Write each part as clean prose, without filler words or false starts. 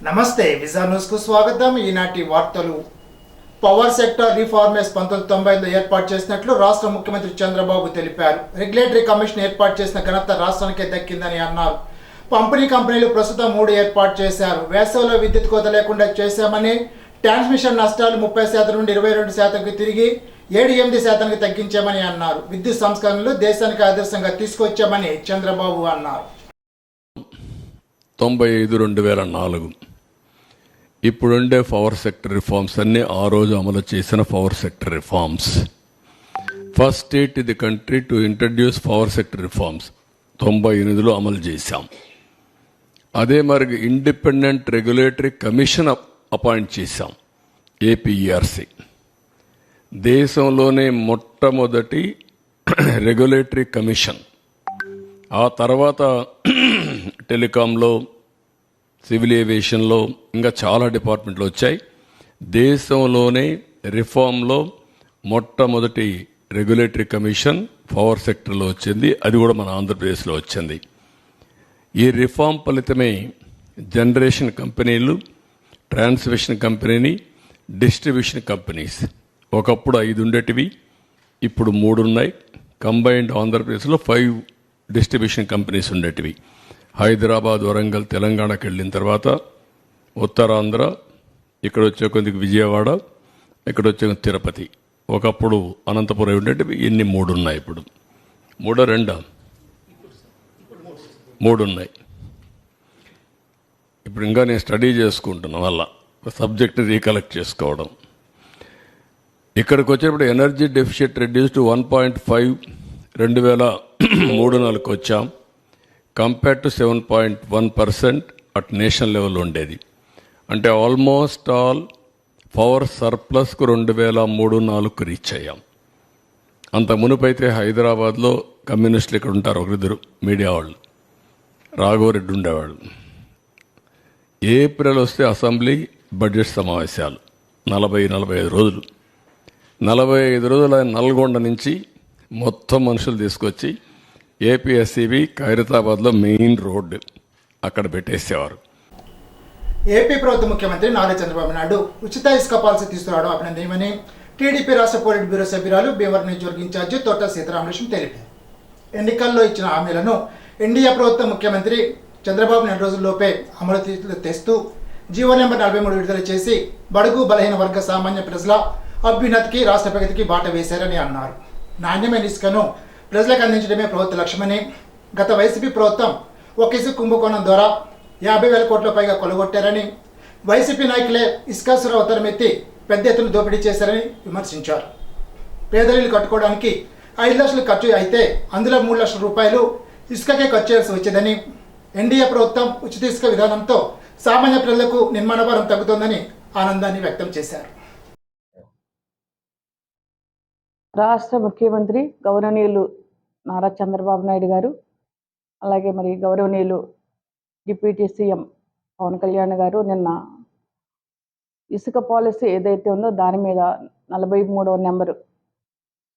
నమస్తే విజా న్యూస్ కు స్వాగతం. ఈనాటి వార్తలు. పవర్ సెక్టర్ రిఫార్మర్స్ 1990లో ఏర్పాటు చేసినట్లు రాష్ట్ర ముఖ్యమంత్రి చంద్రబాబు తెలిపారు. రెగ్యులేటరీ కమిషన్ ఏర్పాటు చేసిన ఘనత రాష్ట్రానికే దక్కిందని అన్నారు. పంపిణీ కంపెనీలు ప్రస్తుతం 3 ఏర్పాటు చేశారు. వేసవిలో విద్యుత్ కోత లేకుండా చేశామని, ట్రాన్స్మిషన్ నష్టాలు 30% నుండి 22%కి తిరిగి 7-8% తగ్గించామని అన్నారు. విద్యుత్ సంస్కరణలు దేశానికి ఆదర్శంగా తీసుకొచ్చామని చంద్రబాబు అన్నారు. 95-2004 ఇప్పుడుండే పవర్ సెక్టర్ రిఫార్మ్స్ అన్నీ ఆ రోజు అమలు చేసిన power sector reforms. First state in the country to introduce power sector reforms 98లో అమలు చేశాం. అదే మరి ఇండిపెండెంట్ రెగ్యులేటరీ కమిషన్ అపాయింట్ చేశాం, ఏపీఈఆర్సీ. దేశంలోనే మొట్టమొదటి రెగ్యులేటరీ కమిషన్. ఆ తర్వాత టెలికాంలో, సివిల్ ఏవియేషన్లో ఇంకా చాలా డిపార్ట్మెంట్లు వచ్చాయి. దేశంలోనే రిఫార్మ్లో మొట్టమొదటి రెగ్యులేటరీ కమిషన్ పవర్ సెక్టర్లో వచ్చింది. అది కూడా మన ఆంధ్రప్రదేశ్లో వచ్చింది. ఈ రిఫార్మ్ ఫలితమే జనరేషన్ కంపెనీలు, ట్రాన్స్మిషన్ కంపెనీని, డిస్ట్రిబ్యూషన్ కంపెనీస్ ఒకప్పుడు 5 ఉండేటివి, ఇప్పుడు 3 ఉన్నాయి. కంబైన్డ్ ఆంధ్రప్రదేశ్లో 5 డిస్ట్రిబ్యూషన్ కంపెనీస్ ఉండేటివి. హైదరాబాద్, వరంగల్, తెలంగాణకి వెళ్ళిన తర్వాత ఉత్తరాంధ్ర, ఇక్కడ వచ్చే కొద్దికి విజయవాడ, ఇక్కడ వచ్చే తిరుపతి, ఒకప్పుడు అనంతపురం ఉండేటివి. ఇన్ని 3 ఉన్నాయి. ఇప్పుడు 3 ఉన్నాయి. ఇప్పుడు ఇంకా నేను స్టడీ చేసుకుంటున్నాను, వల్ల సబ్జెక్ట్ రీకలెక్ట్ చేసుకోవడం. ఇక్కడికి వచ్చేటప్పుడు ఎనర్జీ డెఫిషిట్ రెడ్యూస్ టు 1.5 2003-04 వచ్చాం. Compare to 7.1% at national level ఉండేది. అంటే ఆల్మోస్ట్ ఆల్ పవర్ సర్ప్లస్కు 2003-04 రీచ్ అయ్యాం. అంత మునుపైతే హైదరాబాద్లో కమ్యూనిస్టులు ఇక్కడ ఉంటారు, ఒకరిద్దరు మీడియా వాళ్ళు, రాఘవరెడ్డి ఉండేవాళ్ళు. ఏప్రిల్ వస్తే అసెంబ్లీ బడ్జెట్ సమావేశాలు 40-45 రోజులు. 45 రోజులు ఆయన నల్గొండ నుంచి మొత్తం మనుషులు తీసుకొచ్చి ఏపీఎస్సీబీ ఖైరతాబాద్లో మెయిన్ రోడ్డు అక్కడ పెట్టేసేవారు. ఏపీ ప్రభుత్వ ముఖ్యమంత్రి నారా చంద్రబాబు నాయుడు ఉచిత ఇసుక పాలసీ తీసుకురావడం అభినందనీయమని టీడీపీ రాష్ట్ర పోలిట్ బ్యూరో సభ్యురాలు భీమవరం నియోజకవర్గ ఇన్ఛార్జి తోట సీతారామలక్ష్మి తెలిపారు. ఎన్నికల్లో ఇచ్చిన హామీలను ఎన్డీఏ ప్రభుత్వ ముఖ్యమంత్రి చంద్రబాబు 4 రోజుల్లోపే అమలు తెస్తూ జీవో నెంబర్ 43 విడుదల చేసి బడుగు బలహీన వర్గ సామాన్య ప్రజల అభ్యున్నతికి, రాష్ట్ర ప్రగతికి బాట వేశారని అన్నారు. నాణ్యమైన ఇసుకను ప్రజలకు అందించడమే ప్రభుత్వ లక్ష్యమని, గత వైసీపీ ప్రభుత్వం ఒక ఇసుక కుంభకోణం ద్వారా 50,000 కోట్ల పైగా కొలగొట్టారని, వైసీపీ నాయకులే ఇసుకాసుర అవతారం ఎత్తి పెద్ద ఎత్తున దోపిడీ చేశారని విమర్శించారు. పేదరిల్లు కట్టుకోవడానికి 5 లక్షలు ఖర్చు అయితే అందులో 3 లక్షల రూపాయలు ఇసుకకే ఖర్చు చేయాల్సి వచ్చేదని, ఎన్డీఏ ప్రభుత్వం ఉచిత ఇసుక విధానంతో సామాన్య ప్రజలకు నిర్మాణ భారం తగ్గుతోందని ఆనందాన్ని వ్యక్తం చేశారు. రాష్ట్ర ముఖ్యమంత్రి గౌరవనీయులు నారా చంద్రబాబు నాయుడు గారు, అలాగే మరి గౌరవనీయులు డిప్యూటీ సీఎం పవన్ కళ్యాణ్ గారు నిన్న ఇసుక పాలసీ ఏదైతే ఉందో దాని మీద 43వ నెంబరు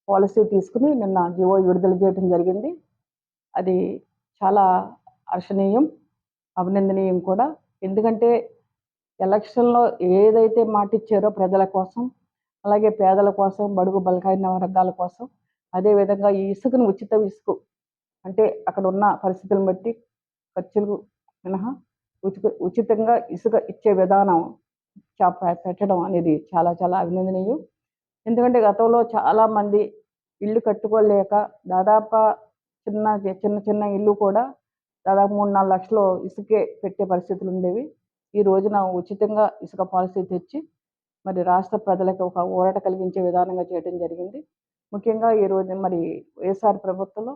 పాలసీ తీసుకుని నిన్న జీవో విడుదల చేయడం జరిగింది. అది చాలా హర్షణీయం, అభినందనీయం కూడా. ఎందుకంటే ఎలక్షన్లో ఏదైతే మాట ఇచ్చారో ప్రజల కోసం, అలాగే పేదల కోసం, బడుగు బలహీన వర్గాల కోసం, అదేవిధంగా ఈ ఇసుకను ఉచిత ఇసుక అంటే అక్కడ ఉన్న పరిస్థితులను బట్టి ఖర్చులు మినహా ఉచితంగా ఇసుక ఇచ్చే విధానం పెట్టడం అనేది చాలా చాలా అభినందనీయం. ఎందుకంటే గతంలో చాలామంది ఇల్లు కట్టుకోలేక దాదాపు చిన్న ఇల్లు కూడా దాదాపు 3-4 లక్షలు ఇసుకే పెట్టే పరిస్థితులు ఉండేవి. ఈ రోజున ఉచితంగా ఇసుక పాలసీ తెచ్చి మరి రాష్ట్ర ప్రజలకు ఒక ఊరట కలిగించే విధానంగా చేయడం జరిగింది. ముఖ్యంగా ఈ రోజు మరి వైఎస్ఆర్ ప్రభుత్వంలో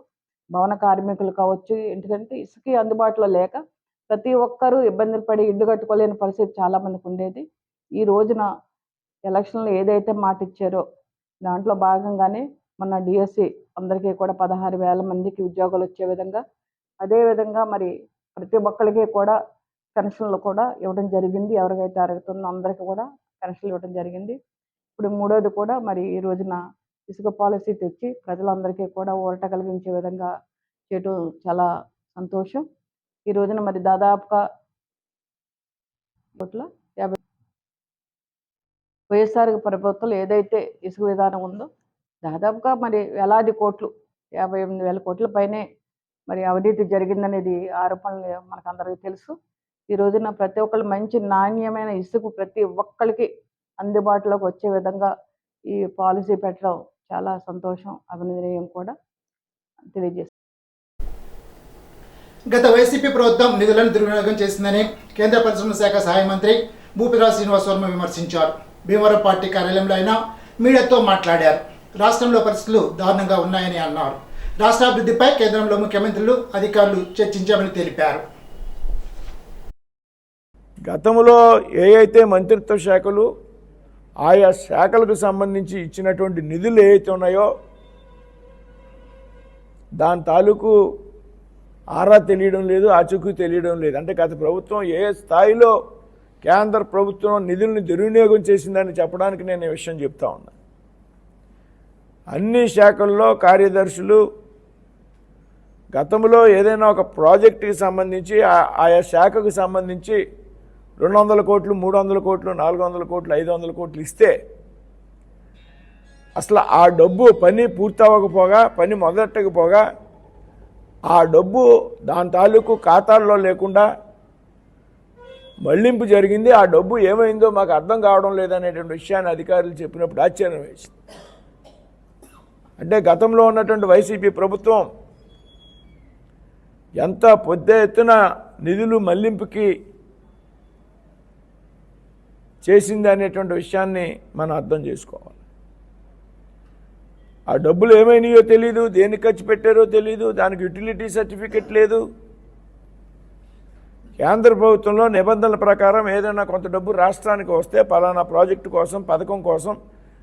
భవన కార్మికులు కావచ్చు, ఎందుకంటే ఇసుక అందుబాటులో లేక ప్రతి ఒక్కరూ ఇబ్బందులు పడి ఇల్లు కట్టుకోలేని పరిస్థితి చాలామందికి ఉండేది. ఈ రోజున ఎలక్షన్లో ఏదైతే మాట ఇచ్చారో దాంట్లో భాగంగానే మొన్న డిఎస్సి అందరికీ కూడా 16,000 మందికి ఉద్యోగాలు వచ్చే విధంగా, అదేవిధంగా మరి ప్రతి ఒక్కరికి కూడా పెన్షన్లు కూడా ఇవ్వడం జరిగింది. ఎవరికైతే అర్హతుందో అందరికీ కూడా పెన్షన్లు ఇవ్వడం జరిగింది. ఇప్పుడు 3వది కూడా మరి ఈ రోజున ఇసుక పాలసీ తెచ్చి ప్రజలందరికీ కూడా ఊరట కలిగించే విధంగా చేయడం చాలా సంతోషం. ఈ రోజున మరి దాదాపుగా 50 వైఎస్ఆర్ ప్రభుత్వంలో ఏదైతే ఇసుక విధానం ఉందో దాదాపుగా మరి వేలాది కోట్లు 58,000 కోట్ల పైనే మరి అవినీతి జరిగిందనేది ఆరోపణలు మనకందరికీ తెలుసు. ఈ రోజున ప్రతి ఒక్కళ్ళు మంచి నాణ్యమైన ఇసుక ప్రతి ఒక్కరికి అందుబాటులోకి వచ్చే విధంగా ఈ పాలసీ పెట్టడం చాలా సంతోషం, అభినందనీయం కూడా తెలియజేస్తుంది. గత వైసీపీ ప్రభుత్వం నిధులను దుర్వినియోగం చేసిందని కేంద్ర పరిశ్రమల శాఖ సహాయ మంత్రి భూపతిరాజు శ్రీనివాస్ వర్మ విమర్శించారు. భీమవరం పార్టీ కార్యాలయంలో ఆయన మీడియాతో మాట్లాడారు. రాష్ట్రంలో పరిస్థితులు దారుణంగా ఉన్నాయని అన్నారు. రాష్ట్రాభివృద్ధిపై కేంద్రంలో ముఖ్యమంత్రులు అధికారులు చర్చించామని తెలిపారు. గతంలో ఏ అయితే మంత్రిత్వ శాఖలు ఆయా శాఖలకు సంబంధించి ఇచ్చినటువంటి నిధులు ఏవైతే ఉన్నాయో దాని తాలూకు ఆరా తెలియడం లేదు, ఆచూకీ తెలియడం లేదు. అంటే గత ప్రభుత్వం ఏ స్థాయిలో కేంద్ర ప్రభుత్వం నిధులను దుర్వినియోగం చేసిందని చెప్పడానికి నేను ఈ విషయం చెప్తా ఉన్నా. అన్ని శాఖల్లో కార్యదర్శులు గతంలో ఏదైనా ఒక ప్రాజెక్టుకి సంబంధించి ఆయా శాఖకు సంబంధించి 200 కోట్లు, 300 కోట్లు, 400 కోట్లు, 500 కోట్లు ఇస్తే అసలు ఆ డబ్బు పని పూర్తవకపోగా, పని మొదలెట్టకపోగా ఆ డబ్బు దాని తాలూకు ఖాతాల్లో లేకుండా మళ్లింపు జరిగింది. ఆ డబ్బు ఏమైందో మాకు అర్థం కావడం లేదనేటువంటి విషయాన్ని అధికారులు చెప్పినప్పుడు ఆశ్చర్యం వేసింది. అంటే గతంలో ఉన్నటువంటి వైసీపీ ప్రభుత్వం ఎంత పెద్ద ఎత్తున నిధులు మళ్లింపుకి చేసింది అనేటువంటి విషయాన్ని మనం అర్థం చేసుకోవాలి. ఆ డబ్బులు ఏమైనాయో తెలీదు, దేనికి ఖర్చు పెట్టారో తెలీదు, దానికి యుటిలిటీ సర్టిఫికెట్ లేదు. కేంద్ర ప్రభుత్వంలో నిబంధనల ప్రకారం ఏదైనా కొంత డబ్బు రాష్ట్రానికి వస్తే పలానా ప్రాజెక్టు కోసం, పథకం కోసం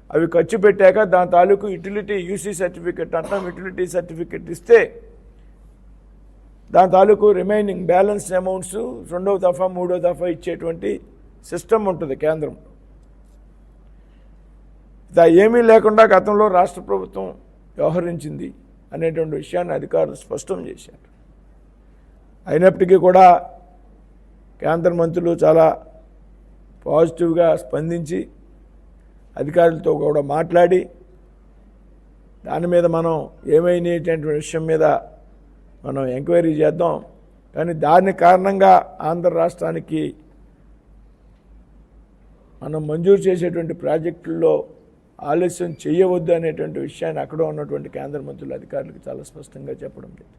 అవి ఖర్చు పెట్టాక దాని తాలూకు యుటిలిటీ యూసీ సర్టిఫికెట్ అంటాం, యుటిలిటీ సర్టిఫికెట్ ఇస్తే దాని తాలూకు రిమైనింగ్ బ్యాలెన్స్ అమౌంట్స్ 2వ దఫా 3వ దఫా ఇచ్చేటువంటి సిస్టమ్ ఉంటుంది కేంద్రం. ఏమీ లేకుండా గతంలో రాష్ట్ర ప్రభుత్వం వ్యవహరించింది అనేటువంటి విషయాన్ని అధికారులు స్పష్టం చేశారు. అయినప్పటికీ కూడా కేంద్ర మంత్రులు చాలా పాజిటివ్గా స్పందించి అధికారులతో కూడా మాట్లాడి దాని మీద మనం ఏమైనటువంటి విషయం మీద మనం ఎంక్వైరీ చేద్దాం. కానీ దాని కారణంగా ఆంధ్ర రాష్ట్రానికి మనం మంజూరు చేసేటువంటి ప్రాజెక్టుల్లో ఆలస్యం చేయవద్దు అనేటువంటి విషయాన్ని అక్కడ ఉన్నటువంటి కేంద్ర మంత్రులు అధికారులకు చాలా స్పష్టంగా చెప్పడం లేదు.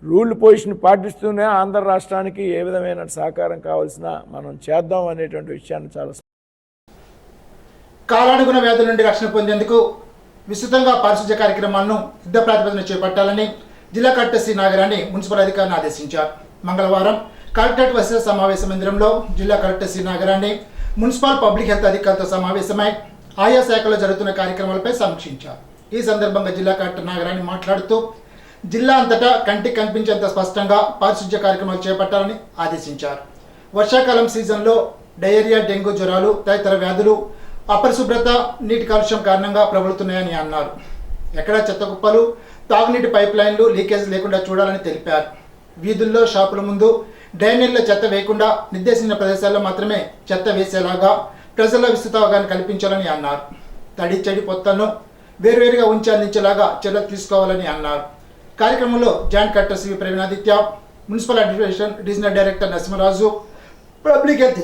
రూల్ పొజిషన్ పాటిస్తూనే ఆంధ్ర రాష్ట్రానికి ఏ విధమైన సహకారం కావాల్సిన మనం చేద్దాం అనేటువంటి విషయాన్ని చాలా కాలానుగుణ వ్యాధుల నుండి రక్షణ పొందేందుకు విస్తృతంగా పారిశుధ్య కార్యక్రమాలను యుద్ధ ప్రాతిపదికన చేపట్టాలని జిల్లా కలెక్టర్ సి నాగరాణి మున్సిపల్ అధికారులను ఆదేశించారు. మంగళవారం కలెక్టరేట్ వసతి సమావేశ మందిరంలో జిల్లా collector C Nagarani municipal public health అధికారులతో సమావేశమై ఆయా శాఖలో జరుగుతున్న కార్యక్రమాలపై సమీక్షించారు. ఈ సందర్భంగా జిల్లా కలెక్టర్ నాగరాణి మాట్లాడుతూ జిల్లా అంతటా కంటికి కనిపించేంత స్పష్టంగా పారిశుధ్య కార్యక్రమాలు చేపట్టాలని ఆదేశించారు. వర్షాకాలం సీజన్లో డయేరియా, డెంగ్యూ జ్వరాలు తదితర వ్యాధులు అపరిశుభ్రత, నీటి కాలుష్యం కారణంగా ప్రబలుతున్నాయని అన్నారు. ఎక్కడా చెత్త కుప్పలు, తాగునీటి పైప్ లైన్లు లీకేజ్ లేకుండా చూడాలని తెలిపారు. వీధుల్లో, షాపుల ముందు డ్రైనేళ్ల చెత్త వేయకుండా నిర్దేశించిన ప్రదేశాల్లో మాత్రమే చెత్త వేసేలాగా ప్రజల్లో విస్తృత అవగాహన కల్పించాలని అన్నారు. తడి చెడి పొత్తలను వేరువేరుగా ఉంచి అందించేలాగా చర్యలు తీసుకోవాలని అన్నారు. కార్యక్రమంలో joint collector CV Praveenaditya, municipal administration regional director Narasimharaju, public health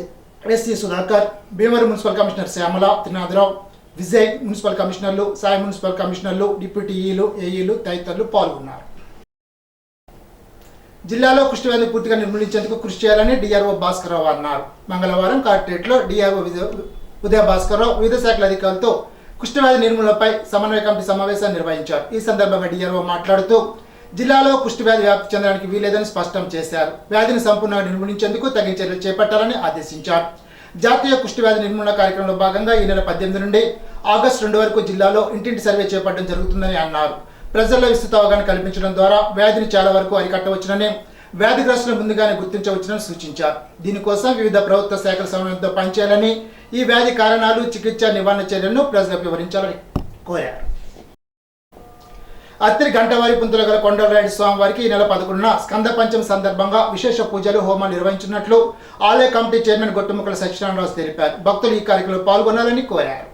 SC Sudhakar, Bhimavaram municipal commissioner Shyamala, Trinatharao, Vijay, municipal కమిషనర్లు, సాయి మున్సిపల్ కమిషనర్లు, డిప్యూటీ ఈలు, ఏఈలు తదితరులు పాల్గొన్నారు. జిల్లాలో కుష్ఠవ్యాధి పూర్తిగా నిర్మూలించేందుకు కృషి చేయాలని డిఆర్ఓ భాస్కర్రావు అన్నారు. మంగళవారం కలెక్టరేట్లో డిఆర్ఓ ఉదయ భాస్కర్రావు వివిధ శాఖల అధికారులతో కుష్ఠవ్యాధి నిర్మూలనపై సమన్వయ కమిటీ సమావేశాన్ని నిర్వహించారు. ఈ సందర్భంగా డిఆర్ఓ మాట్లాడుతూ జిల్లాలో కుష్ఠవ్యాధి వ్యాప్తి చెందడానికి వీలేదని స్పష్టం చేశారు. వ్యాధిని సంపూర్ణంగా నిర్మూలించేందుకు తగిన చర్యలు చేపట్టాలని ఆదేశించారు. జాతీయ కుష్ఠవ్యాధి నిర్మూలన కార్యక్రమంలో భాగంగా ఈ నెల 18 నుండి ఆగస్టు 2 వరకు జిల్లాలో ఇంటింటి సర్వే చేపట్టడం జరుగుతుందని అన్నారు. ప్రజల్లో విస్తృత అవగాహన కల్పించడం ద్వారా వ్యాధిని చాలా వరకు అరికట్టవచ్చునని, వ్యాధిగ్రస్తులను ముందుగానే గుర్తించవచ్చునని సూచించారు. దీనికోసం వివిధ ప్రభుత్వ శాఖల సమన్వయంతో పనిచేయాలని, ఈ వ్యాధి కారణాలు, చికిత్స, నివారణ చర్యలను ప్రజలకు వివరించాలని కోరారు. అత్తిరి గంటవారి పుంతుల గల కొండలరాయుడు స్వామివారికి ఈ నెల 11న స్కంద పంచమి సందర్భంగా విశేష పూజలు హోమాలు నిర్వహించినట్లు ఆలయ కమిటీ చైర్మన్ గొట్టుముక్కల సత్యనారాయణరాజు తెలిపారు. భక్తులు ఈ కార్యక్రమంలో పాల్గొనాలని కోరారు.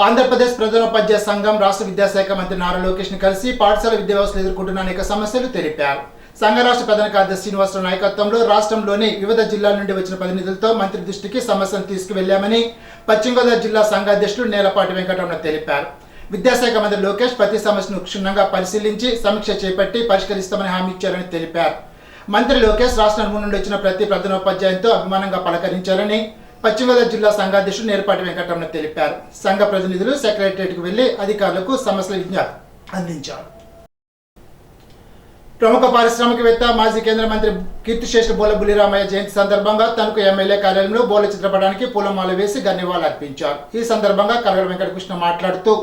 ఆంధ్రప్రదేశ్ ప్రధానోపాధ్యాయ సంఘం రాష్ట్ర విద్యాశాఖ మంత్రి నారా లోకేష్ని కలిసి పాఠశాల విద్యా వ్యవస్థలు ఎదుర్కొంటున్న అనేక సమస్యలు తెలిపారు. సంఘ రాష్ట్ర ప్రధాన కార్యదర్శి శ్రీనివాసరావు నాయకత్వంలో రాష్ట్రంలోని వివిధ జిల్లాల నుండి వచ్చిన ప్రతినిధులతో మంత్రి దృష్టికి సమస్యను తీసుకువెళ్లామని పశ్చిమ గోదావరి జిల్లా సంఘ అధ్యక్షులు నేలపాటి వెంకటరమణ తెలిపారు. విద్యాశాఖ మంత్రి లోకేష్ ప్రతి సమస్యను క్షుణ్ణంగా పరిశీలించి సమీక్ష చేపట్టి పరిష్కరిస్తామని హామీ ఇచ్చారని తెలిపారు. మంత్రి లోకేష్ రాష్ట్రం నుండి వచ్చిన ప్రతి ప్రధానోపాధ్యాయునితో అభిమానంగా పలకరించారని పశ్చిమ గోదావరి జిల్లా సంఘాధ్యక్షుడు నేలపాటి వెంకటరమణ తెలిపారు. సంఘ ప్రతినిధులు సెక్రటరియట్కు వెళ్లి అధికారులకు సమస్యల విజ్ఞప్తి అందించారు. ప్రముఖ పారిశ్రామికవేత్త మాజీ కేంద్ర మంత్రి కీర్తిశేషులు బోల బుల్లిరామయ్య జయంతి సందర్భంగా తనకు ఎమ్మెల్యే కార్యాలయంలో బోల చిత్రపటానికి పూలమాల వేసి ఘన్యవాదాలు అర్పించారు. ఈ సందర్భంగా కలగల వెంకటకృష్ణ మాట్లాడుతూ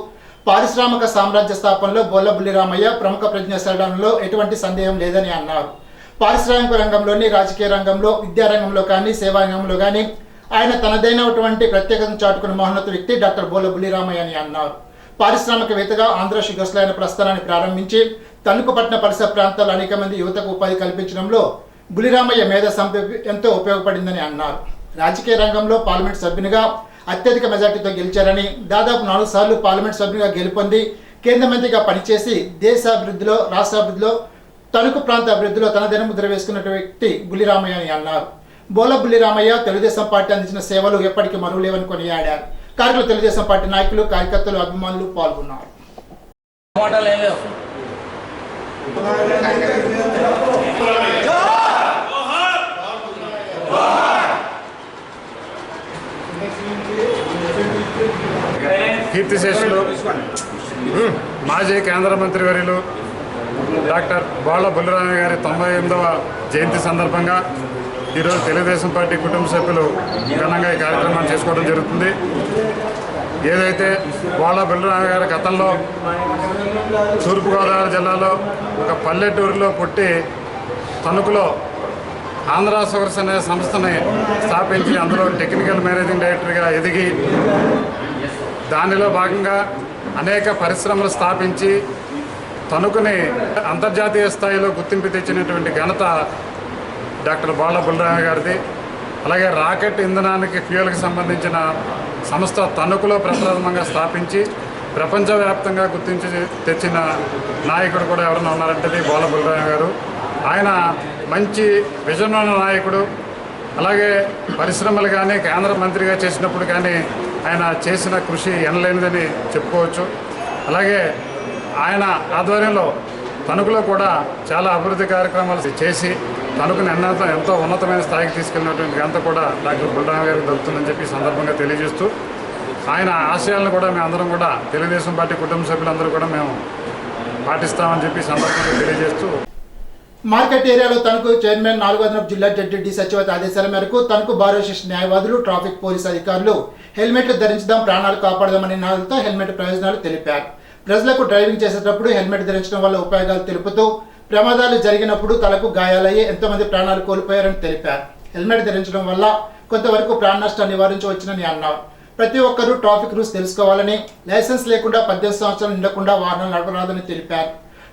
పారిశ్రామిక సామ్రాజ్య స్థాపనలో బోల బుల్లిరామయ్య ప్రముఖ ప్రజ్ఞాశరణలో ఎటువంటి సందేహం లేదని అన్నారు. పారిశ్రామిక రంగంలోని రాజకీయ రంగంలో విద్యారంగంలో కానీ సేవా రంగంలో కానీ ఆయన తనదైనటువంటి ప్రత్యేకతను చాటుకున్న మహోన్నత వ్యక్తి డాక్టర్ బోల బుల్లిరామయ్య అని అన్నారు. పారిశ్రామికవేత్తగా ఆంధ్ర షుగర్స్లో ఆయన ప్రస్థానాన్ని ప్రారంభించి తణుకు పట్టణ పరిసర ప్రాంతాల్లో అనేక మంది యువతకు ఉపాధి కల్పించడంలో బుల్లిరామయ్య మేధా సంపత్తి ఎంతో ఉపయోగపడిందని అన్నారు. రాజకీయ రంగంలో పార్లమెంట్ సభ్యునిగా అత్యధిక మెజార్టీతో గెలిచారని, దాదాపు 4 సార్లు పార్లమెంట్ సభ్యునిగా గెలుపొంది కేంద్ర మంత్రిగా పనిచేసి దేశాభివృద్ధిలో రాష్ట్రాభివృద్ధిలో తణుకు ప్రాంత అభివృద్ధిలో తనదైన ముద్ర వేసుకున్న వ్యక్తి బుల్లిరామయ్య అని అన్నారు. బోల బుల్లిరామయ్య తెలుగుదేశం పార్టీ అందించిన సేవలు ఎప్పటికీ మరువలేవని కొనియాడారు. కార్యక్రమంలో తెలుగుదేశం పార్టీ నాయకులు, కార్యకర్తలు, అభిమానులు పాల్గొన్నారు. కీర్తిశేషులు మాజీ కేంద్ర మంత్రి వర్యులు డాక్టర్ బోల బుల్లిరామయ్య గారి 98వ జయంతి సందర్భంగా ఈరోజు తెలుగుదేశం పార్టీ కుటుంబ సభ్యులు ఘనంగా ఈ కార్యక్రమాన్ని చేసుకోవడం జరుగుతుంది. ఏదైతే బోల బుల్లిరామయ్య గారి గతంలో తూర్పుగోదావరి జిల్లాలో ఒక పల్లెటూరులో పుట్టి తణుకులో ఆంధ్ర షుగర్స్ అనే సంస్థని స్థాపించి అందులో టెక్నికల్ మేనేజింగ్ డైరెక్టర్గా ఎదిగి దానిలో భాగంగా అనేక పరిశ్రమలు స్థాపించి తణుకుని అంతర్జాతీయ స్థాయిలో గుర్తింపు తెచ్చినటువంటి ఘనత డాక్టర్ బోల బుల్లిరామయ్య గారిది. అలాగే రాకెట్ ఇంధనానికి ఫ్యూయల్కి సంబంధించిన సంస్థ తణుకులో ప్రప్రథమంగా స్థాపించి ప్రపంచవ్యాప్తంగా గుర్తించి తెచ్చిన నాయకుడు కూడా ఎవరైనా ఉన్నారంటే బోల బుల్లిరామయ్య గారు. ఆయన మంచి విజన్ ఉన్న నాయకుడు. అలాగే పరిశ్రమలు కానీ కేంద్ర మంత్రిగా చేసినప్పుడు కానీ ఆయన చేసిన కృషి ఎనలేనిదని చెప్పుకోవచ్చు. అలాగే ఆయన ఆధ్వర్యంలో తణుకులో కూడా చాలా అభివృద్ధి కార్యక్రమాలు చేసి తణుకుని ఎంతో ఉన్నతమైన స్థాయికి తీసుకెళ్ళినటువంటి ఘనత కూడా డాక్టర్ బుల్లిరామయ్య గారికి దొరుకుతుందని చెప్పి సందర్భంగా తెలియజేస్తూ ఆయన ఆశయాలను కూడా మేమందరం కూడా తెలుగుదేశం పార్టీ కుటుంబ సభ్యులందరూ కూడా మేము పాటిస్తామని చెప్పి సందర్భంగా తెలియజేస్తూ మార్కెట్ ఏరియాలో తణుకు చైర్మన్ 4వ అదనపు జిల్లా జడ్జి డి సత్యవతి ఆదేశాల మేరకు తణుకు బార్ అసోసియేషన్ న్యాయవాదులు, ట్రాఫిక్ పోలీసు అధికారులు హెల్మెట్లు ధరించడం, ప్రాణాలు కాపాడదామనే నినాదంతో హెల్మెట్ ప్రయోజనాలు తెలిపారు. ప్రజలకు డ్రైవింగ్ చేసేటప్పుడు హెల్మెట్ ధరించడం వల్ల ఉపయోగాలు తెలుపుతూ ప్రమాదాలు జరిగినప్పుడు తలకు గాయాలయ్యి ఎంతోమంది ప్రాణాలు కోల్పోయారని తెలిపారు. హెల్మెట్ ధరించడం వల్ల కొంతవరకు ప్రాణ నష్టాన్ని నివారించవచ్చునని అన్నారు. ప్రతి ఒక్కరూ ట్రాఫిక్ రూల్స్ తెలుసుకోవాలని, లైసెన్స్ లేకుండా 18 సంవత్సరాలు నిండకుండా వాహనాలు నడపరాదని తెలిపారు.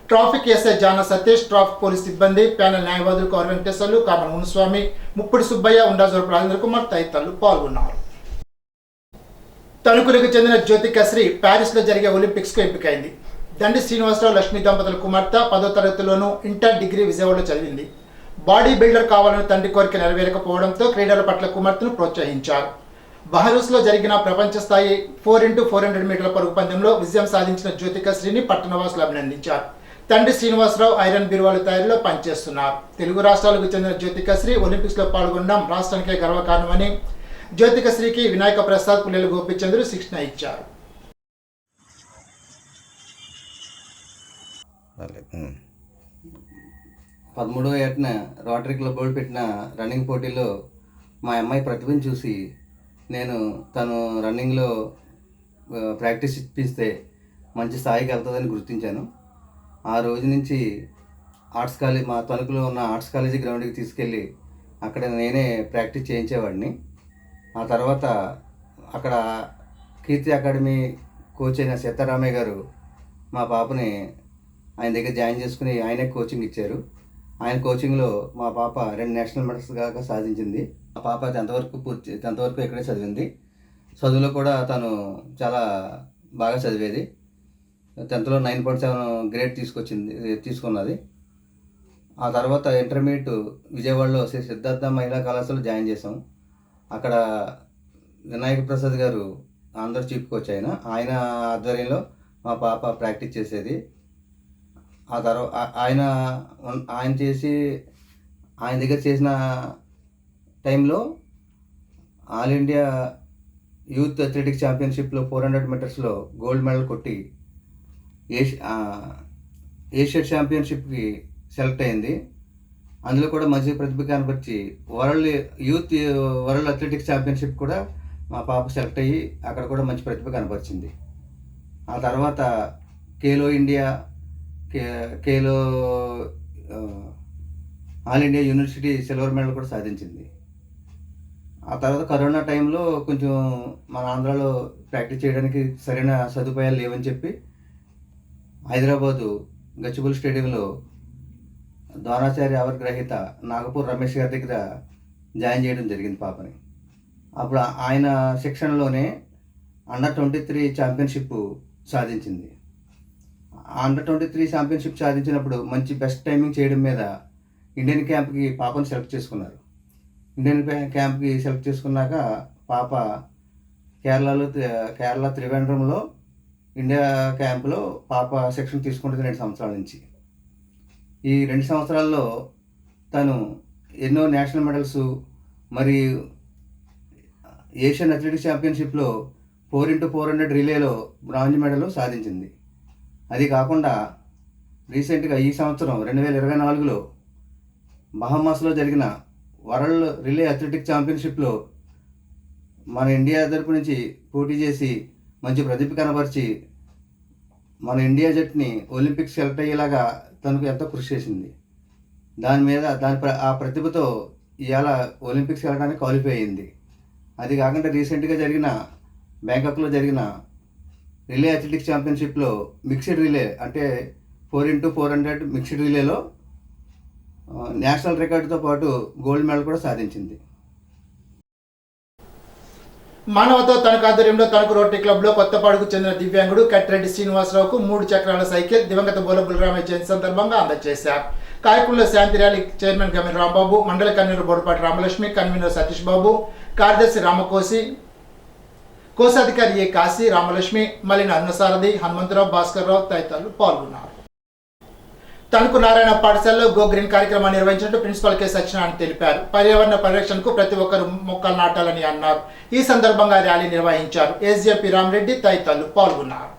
ట్రాఫిక్ ఎస్ఐ జాన సతీష్, ట్రాఫిక్ పోలీస్ సిబ్బంది, ప్యానెల్ న్యాయవాదులు కౌర వెంకటేశ్వర్లు, కామన్ మునుస్వామి, ముప్పుడి సుబ్బయ్య, ఉండాజోరపు రాజేంద్ర కుమార్ తదితరులు పాల్గొన్నారు. తణుకులకు చెందిన జ్యోతికశ్రీ ప్యారిస్లో జరిగే ఒలింపిక్స్కు ఎంపికైంది. దండి శ్రీనివాసరావు లక్ష్మీ దంపతుల కుమార్తె 10వ తరగతిలోనూ ఇంటర్ డిగ్రీ విజయవాడలో చదివింది. బాడీ బిల్డర్ కావాలని తండ్రి కోరిక నెరవేరకపోవడంతో క్రీడల పట్ల కుమార్తెను ప్రోత్సహించారు. బహరూస్లో జరిగిన ప్రపంచ స్థాయి 4x400 మీటర్ల పరుగు పందెంలో విజయం సాధించిన జ్యోతికశ్రీని పట్టణవాసులు అభినందించారు. తండ్రి శ్రీనివాసరావు ఐరన్ బీరువాల తయారీలో పనిచేస్తున్నారు. తెలుగు రాష్ట్రాలకు చెందిన జ్యోతికశ్రీ ఒలింపిక్స్లో పాల్గొనడం రాష్ట్రానికే గర్వకారణమని జ్యోతికశ్రీకి వినాయక ప్రసాద్, పుల్లెల గోపిచంద్రు శిక్షణ ఇచ్చారు. 13వ ఏటన రోటరీ క్లబ్ వాళ్ళు పెట్టిన రన్నింగ్ పోటీలో మా అమ్మాయి ప్రతిభను చూసి నేను తను రన్నింగ్లో ప్రాక్టీస్ ఇప్పిస్తే మంచి స్థాయికి వెళ్తుందని గుర్తించాను. ఆ రోజు నుంచి ఆర్ట్స్ కాలేజ్, మా తణుకులో ఉన్న ఆర్ట్స్ కాలేజీ గ్రౌండ్కి తీసుకెళ్ళి అక్కడ నేనే ప్రాక్టీస్ చేయించేవాడిని. ఆ తర్వాత అక్కడ కీర్తి అకాడమీ కోచ్ అయిన సీతారామయ్య గారు మా పాపని ఆయన దగ్గర జాయిన్ చేసుకుని ఆయనే కోచింగ్ ఇచ్చారు. ఆయన కోచింగ్లో మా పాప 2 నేషనల్ మెడల్స్ దాకా సాధించింది. మా పాప 10th వరకు ఇక్కడే చదివింది. చదువులో కూడా తను చాలా బాగా చదివేది. 10thలో 9.7 గ్రేడ్ తీసుకున్నది. ఆ తర్వాత ఇంటర్మీడియట్ విజయవాడలో శ్రీ సిద్ధార్థ మహిళా కళాశాలలో జాయిన్ చేసాం. అక్కడ వినాయక ప్రసాద్ గారు ఆంధ్ర చీఫ్ కోచ్ ఆయన ఆధ్వర్యంలో మా పాప ప్రాక్టీస్ చేసేది. ఆ తర్వాత ఆయన దగ్గర చేసిన టైంలో ఆల్ ఇండియా యూత్ అథ్లెటిక్స్ ఛాంపియన్షిప్లో 400 మీటర్స్లో గోల్డ్ మెడల్ కొట్టి ఏషియా ఛాంపియన్షిప్కి సెలెక్ట్ అయింది. అందులో కూడా మంచి ప్రతిభ కనపరిచి వరల్డ్ అథ్లెటిక్స్ ఛాంపియన్షిప్ కూడా మా పాప సెలెక్ట్ అయ్యి అక్కడ కూడా మంచి ప్రతిభ కనపరిచింది. ఆ తర్వాత Khelo all India university silver medal కూడా సాధించింది. ఆ తర్వాత కరోనా టైంలో కొంచెం మన ఆంధ్రాలో ప్రాక్టీస్ చేయడానికి సరైన సదుపాయాలు లేవని చెప్పి హైదరాబాదు గచ్చిబౌలి స్టేడియంలో ద్రోణాచార్య అవార్డు గ్రహీత నాగపూర్ రమేష్ గారి దగ్గర జాయిన్ చేయడం జరిగింది పాపని. అప్పుడు ఆయన శిక్షణలోనే అండర్-23 ఛాంపియన్షిప్ సాధించింది. అండర్-23 ఛాంపియన్షిప్ సాధించినప్పుడు మంచి బెస్ట్ టైమింగ్ చేయడం మీద ఇండియన్ క్యాంప్కి పాపను సెలెక్ట్ చేసుకున్నారు. ఇండియన్ క్యాంప్కి సెలెక్ట్ చేసుకున్నాక పాప కేరళ త్రివేంద్రంలో ఇండియా క్యాంపులో పాప శిక్షణ తీసుకుంటుంది 2 సంవత్సరాల నుంచి. ఈ 2 సంవత్సరాల్లో తను ఎన్నో నేషనల్ మెడల్స్ మరియు ఏషియన్ అథ్లెటిక్స్ ఛాంపియన్షిప్లో 4x400 రిలేలో బ్రాంజ్ మెడల్ సాధించింది. అది కాకుండా రీసెంట్గా ఈ సంవత్సరం 2024లో బహామాస్లో జరిగిన వరల్డ్ రిలే అథ్లెటిక్స్ ఛాంపియన్షిప్లో మన ఇండియా తరపు నుంచి పోటీ చేసి మంచి ప్రతిభ కనపరిచి మన ఇండియా జట్టుని ఒలింపిక్స్ సెలెక్ట్ అయ్యేలాగా తనకు ఎంతో కృషి చేసింది. ఆ ప్రతిభతో ఇవాళ ఒలింపిక్స్ వెళ్ళడానికి క్వాలిఫై అయింది. అది కాకుండా రీసెంట్గా బ్యాంకాక్లో జరిగిన రిలే అథ్లెటిక్స్ ఛాంపియన్షిప్లో మిక్స్డ్ రిలే అంటే 4x400 మిక్స్డ్ రిలేలో నేషనల్ రికార్డుతో పాటు గోల్డ్ మెడల్ కూడా సాధించింది. మానవతో తనకు ఆధ్వర్యంలో తనకు రోటరీ క్లబ్లో కొత్తపాడుకు చెందిన దివ్యాంగుడు కట్టిరెడ్డి శ్రీనివాసరావుకు 3 చక్రాల సైకిల్ దివంగత బోలబుల్రామయ్య జయంతి సందర్భంగా అందజేశారు. కార్యక్రమంలో శాంతి ర్యాలీ చైర్మన్ గమీర్ రాంబాబు, మండల కన్వీనర్ బోడపాటి రామలక్ష్మి, కన్వీనర్ సతీష్ బాబు, కార్యదర్శి రామకోసి, కోశాధికారి ఏ కాశీ, రామలక్ష్మి, మలిన అన్నసారథి, హనుమంతరావు, భాస్కర్రావు తదితరులు పాల్గొన్నారు. తణుకు నారాయణ పాఠశాలలో గో గ్రీన్ కార్యక్రమాన్ని నిర్వహించినట్టు ప్రిన్సిపల్ కె సత్యనారాయణ తెలిపారు. పర్యావరణ పరిరక్షణకు ప్రతి ఒక్కరూ మొక్కలు నాటాలని అన్నారు. ఈ సందర్భంగా ర్యాలీ నిర్వహించారు. ఎస్జేపీ రామరెడ్డి తదితరులు పాల్గొన్నారు.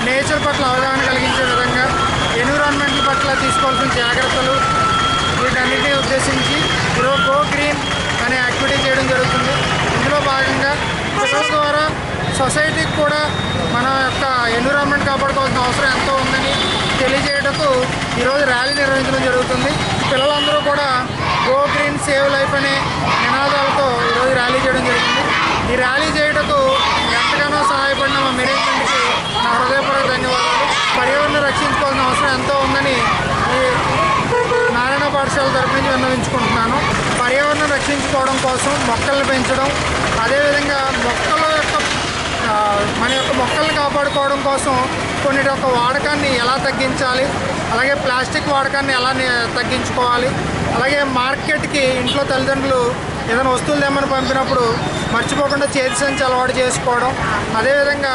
నేచర్ పట్ల అవగాహన కలిగించే విధంగా ఎన్విరాన్మెంట్ పట్ల తీసుకోవాల్సిన జాగ్రత్తలు వీటన్నిటినీ ఉద్దేశించి గో గ్రీన్ అనే యాక్టివిటీ చేయడం జరుగుతుంది. ఇందులో భాగంగా పిల్లల ద్వారా సొసైటీకి కూడా మన యొక్క ఎన్విరాన్మెంట్ కాపాడుకోవాల్సిన అవసరం ఎంతో ఉందని తెలియజేయటకు ఈరోజు ర్యాలీ నిర్వహించడం జరుగుతుంది. పిల్లలందరూ కూడా గో గ్రీన్ సేవ్ లైఫ్ అనే నినాదాలతో ఈరోజు ర్యాలీ చేయడం జరుగుతుంది. ఈ ర్యాలీ చేయటకు ఎంతగానో సహాయపడిన మా మేనేజ్మెంట్కి నా హృదయపూర్వక ధన్యవాదాలు. పర్యావరణం రక్షించుకోవాల్సిన అవసరం ఎంతో ఉందని ఈ నారాయణ పాఠశాల తరపు నుంచి విన్నవించుకుంటున్నాను. పర్యావరణం రక్షించుకోవడం కోసం మొక్కలను పెంచడం, అదేవిధంగా మొక్కల యొక్క మన యొక్క మొక్కల్ని కాపాడుకోవడం కోసం కొన్నిటి యొక్క వాడకాన్ని ఎలా తగ్గించాలి, అలాగే ప్లాస్టిక్ వాడకాన్ని ఎలా తగ్గించుకోవాలి, అలాగే మార్కెట్కి ఇంట్లో తల్లిదండ్రులు ఏదైనా వస్తువులు తెమ్మని పంపినప్పుడు మర్చిపోకుండా చేతి సంచి అలవాటు చేసుకోవడం, అదేవిధంగా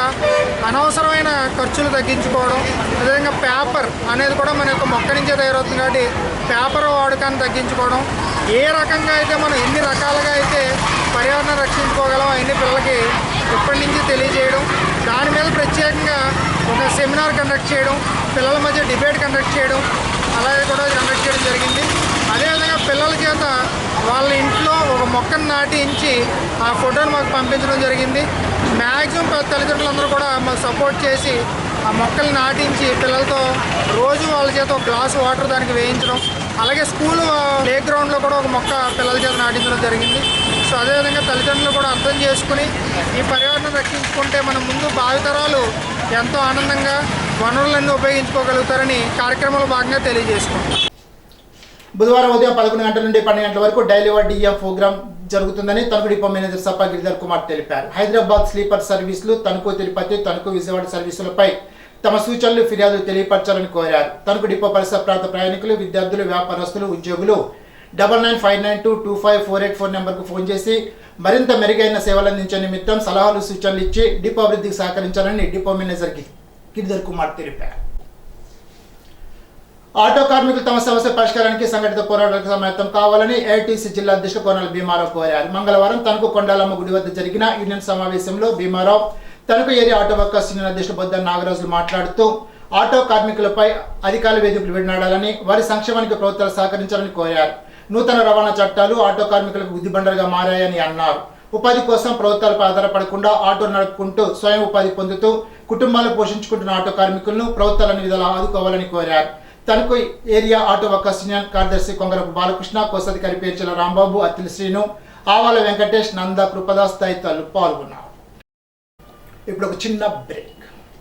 అనవసరమైన ఖర్చులు తగ్గించుకోవడం, అదేవిధంగా పేపర్ అనేది కూడా మన యొక్క మొక్క నుంచే తయారవుతుంది కాబట్టి పేపర్ వాడకాన్ని తగ్గించుకోవడం, ఏ రకంగా అయితే మనం ఎన్ని రకాలుగా అయితే పర్యావరణం రక్షించుకోగలం అవన్నీ పిల్లలకి ఇప్పటి నుంచి తెలియజేయడం, దాని మీద ప్రత్యేకంగా ఒక సెమినార్ కండక్ట్ చేయడం, పిల్లల మధ్య డిబేట్ కండక్ట్ చేయడం అలాగే కూడా కండక్ట్ చేయడం జరిగింది. అదేవిధంగా పిల్లల చేత వాళ్ళ ఇంట్లో ఒక మొక్కను నాటించి ఆ ఫోటోను మాకు పంపించడం జరిగింది. మ్యాక్సిమం తల్లిదండ్రులందరూ కూడా మాకు సపోర్ట్ చేసి ఆ మొక్కలు నాటించి పిల్లలతో రోజు వాళ్ళ చేత ఒక గ్లాసు వాటర్ దానికి వేయించడం, అలాగే స్కూల్ ప్లే గ్రౌండ్లో కూడా ఒక మొక్క పిల్లల చేత నాటించడం జరిగింది. సో అదేవిధంగా తల్లిదండ్రులు కూడా అర్థం చేసుకుని ఈ పర్యావరణం రక్షించుకుంటే మన ముందు భావితరాలు ఎంతో ఆనందంగా వనరులన్నీ ఉపయోగించుకోగలుగుతారని కార్యక్రమంలో భాగంగా తెలియజేసుకుంటాం. బుధవారం ఉదయం 11 గంటల నుండి 12 గంటల వరకు డైలీ డిఎం ప్రోగ్రామ్ జరుగుతుందని తణుకు డిపో మేనేజర్ సప్ప గిరిధర్ కుమార్ తెలిపారు. హైదరాబాద్ స్లీపర్ సర్వీసులు, తణుకు తిరుపతి, తణుకు విజయవాడ సర్వీసులపై తమ సూచనలు ఫిర్యాదులు తెలియపరచాలని కోరారు. తణుకు డిపో పరిసర ప్రాంత ప్రయాణికులు, విద్యార్థులు, వ్యాపారస్తులు, ఉద్యోగులు 9959225484 నెంబర్కు ఫోన్ చేసి మరింత మెరుగైన సేవలు అందించే నిమిత్తం సలహాలు, సూచనలు ఇచ్చి డిపో అభివృద్ధికి సహకరించాలని డిపో మేనేజర్ గిరిధర్ కుమార్ తెలిపారు. ఆటో కార్మికులు తమ సమస్య పరిష్కారానికి సంఘటిత పోరాటాలకు సమాయత్తం కావాలని ఏఐటీసీ జిల్లా అధ్యక్షుడు కోనాల భీమారావు కోరారు. మంగళవారం తణుకు కొండాలమ్మ గుడి వద్ద జరిగిన యూనియన్ సమావేశంలో Bhimarao, Tanuku area auto workers union అధ్యక్షుడు బొద్ద నాగరాజులు మాట్లాడుతూ ఆటో కార్మికులపై అధికారుల వేధింపులు విడనాడాలని, వారి సంక్షేమానికి ప్రభుత్వాలు సహకరించాలని కోరారు. నూతన రవాణా చట్టాలు ఆటో కార్మికులకు బుద్ధిబండలుగా మారాయని అన్నారు. ఉపాధి కోసం ప్రభుత్వాలపై ఆధారపడకుండా ఆటో నడుపుకుంటూ స్వయం ఉపాధి పొందుతూ కుటుంబాలు పోషించుకుంటున్న ఆటో కార్మికులను ప్రభుత్వాలను విధాలు ఆదుకోవాలని కోరారు. Tanuku area auto workers union కార్యదర్శి కొంగరపు బాలకృష్ణ, కోశాధికారి పేర్చల రాంబాబు, అత్తిలి శ్రీను, ఆవాల వెంకటేష్, నంద, కృపదాస్ తదితరులు పాల్గొన్నారు. ఇప్పుడు ఒక చిన్న బ్రేక్.